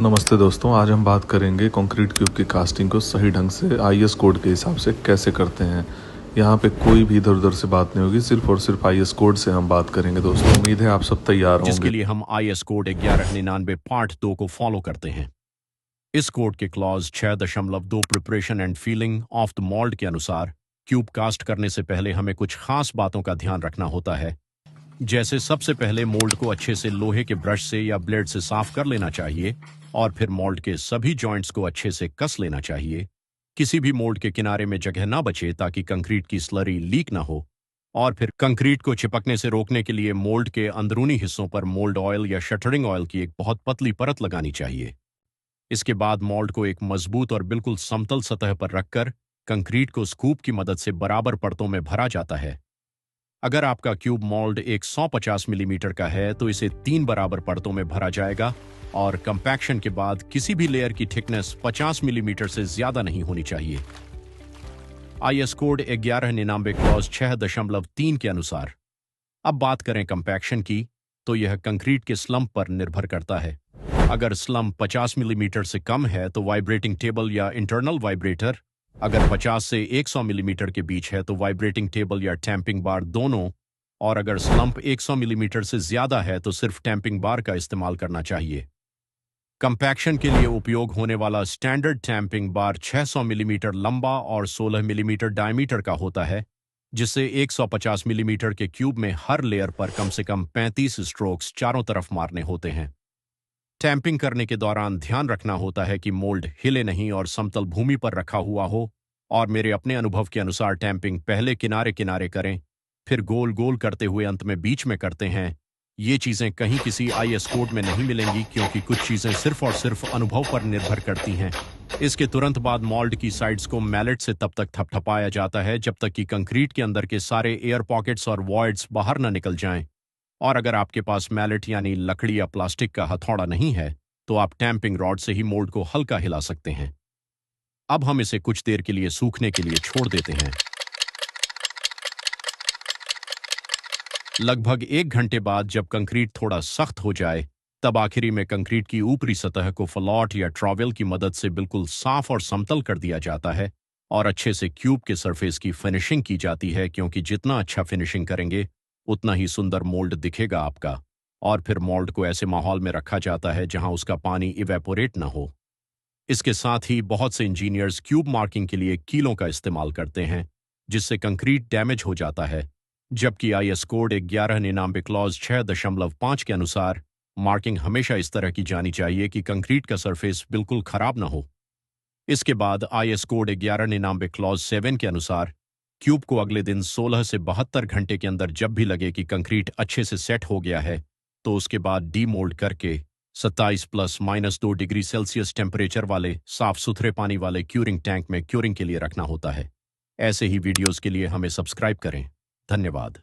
नमस्ते दोस्तों, आज हम बात करेंगे कंक्रीट क्यूब की कास्टिंग को सही ढंग से आईएस कोड के हिसाब से कैसे करते हैं। यहाँ पे कोई भी इधर उधर से बात नहीं होगी, सिर्फ और सिर्फ आईएस कोड से हम बात करेंगे। दोस्तों, उम्मीद है आप सब तैयार जिसके होंगे। लिए हम आईएस कोड 1199 पार्ट 2 को फॉलो करते हैं। इस कोड के clause 6.2 preparation and feeling of the mould के अनुसार क्यूब कास्ट करने से पहले हमें कुछ खास बातों का ध्यान रखना होता है। जैसे सबसे पहले मोल्ड को अच्छे से लोहे के ब्रश से या ब्लेड से साफ कर लेना चाहिए और फिर मोल्ड के सभी जॉइंट्स को अच्छे से कस लेना चाहिए। किसी भी मोल्ड के किनारे में जगह ना बचे ताकि कंक्रीट की स्लरी लीक ना हो। और फिर कंक्रीट को चिपकने से रोकने के लिए मोल्ड के अंदरूनी हिस्सों पर मोल्ड ऑयल या शटरिंग ऑयल की एक बहुत पतली परत लगानी चाहिए। इसके बाद मोल्ड को एक मजबूत और बिल्कुल समतल सतह पर रखकर कंक्रीट को स्कूप की मदद से बराबर परतों में भरा जाता है। अगर आपका क्यूब मोल्ड एक 150 मिलीमीटर का है तो इसे 3 बराबर परतों में भरा जाएगा और कंपैक्शन के बाद किसी भी लेयर की थिकनेस 50 मिलीमीटर से ज्यादा नहीं होनी चाहिए। आईएस कोड 1199 क्लॉज 6.3 के अनुसार अब बात करें कंपैक्शन की, तो यह कंक्रीट के स्लम्प पर निर्भर करता है। अगर स्लम्प 50 मिलीमीटर से कम है तो वाइब्रेटिंग टेबल या इंटरनल वाइब्रेटर, अगर 50 से 100 मिलीमीटर के बीच है तो वाइब्रेटिंग टेबल या टैंपिंग बार दोनों, और अगर स्लम्प 100 मिलीमीटर से ज्यादा है तो सिर्फ टैंपिंग बार का इस्तेमाल करना चाहिए। कंपैक्शन के लिए उपयोग होने वाला स्टैंडर्ड टैंपिंग बार 600 मिलीमीटर लंबा और 16 मिलीमीटर डायमीटर का होता है, जिससे 150 मिलीमीटर के क्यूब में हर लेयर पर कम से कम 35 स्ट्रोक्स चारों तरफ मारने होते हैं। टैंपिंग करने के दौरान ध्यान रखना होता है कि मोल्ड हिले नहीं और समतल भूमि पर रखा हुआ हो, और मेरे अपने अनुभव के अनुसार टैंपिंग पहले किनारे किनारे करें, फिर गोल गोल करते हुए अंत में बीच में करते हैं। ये चीज़ें कहीं किसी आईएस कोड में नहीं मिलेंगी क्योंकि कुछ चीज़ें सिर्फ और सिर्फ अनुभव पर निर्भर करती हैं। इसके तुरंत बाद मोल्ड की साइड्स को मैलेट से तब तक थपथपाया जाता है जब तक कि कंक्रीट के अंदर के सारे एयर पॉकेट्स और वॉइड्स बाहर न निकल जाएं। और अगर आपके पास मैलेट यानी लकड़ी या प्लास्टिक का हथौड़ा नहीं है तो आप टैंपिंग रॉड से ही मोल्ड को हल्का हिला सकते हैं। अब हम इसे कुछ देर के लिए सूखने के लिए छोड़ देते हैं। लगभग 1 घंटे बाद जब कंक्रीट थोड़ा सख्त हो जाए तब आखिरी में कंक्रीट की ऊपरी सतह को फ्लॉट या ट्रॉवेल की मदद से बिल्कुल साफ और समतल कर दिया जाता है और अच्छे से क्यूब के सरफेस की फिनिशिंग की जाती है, क्योंकि जितना अच्छा फिनिशिंग करेंगे उतना ही सुंदर मोल्ड दिखेगा आपका। और फिर मोल्ड को ऐसे माहौल में रखा जाता है जहां उसका पानी इवेपोरेट ना हो। इसके साथ ही बहुत से इंजीनियर्स क्यूब मार्किंग के लिए कीलों का इस्तेमाल करते हैं, जिससे कंक्रीट डैमेज हो जाता है, जबकि आईएस कोड 1199 क्लॉज 6.5 के अनुसार मार्किंग हमेशा इस तरह की जानी चाहिए कि कंक्रीट का सरफेस बिल्कुल खराब ना हो। इसके बाद आईएस कोड 1199 क्लॉज 7 के अनुसार क्यूब को अगले दिन 16 से 72 घंटे के अंदर जब भी लगे कि कंक्रीट अच्छे से सेट हो गया है तो उसके बाद डीमोल्ड करके 27 ± 2 डिग्री सेल्सियस टेम्परेचर वाले साफ सुथरे पानी वाले क्यूरिंग टैंक में क्यूरिंग के लिए रखना होता है। ऐसे ही वीडियोस के लिए हमें सब्सक्राइब करें। धन्यवाद।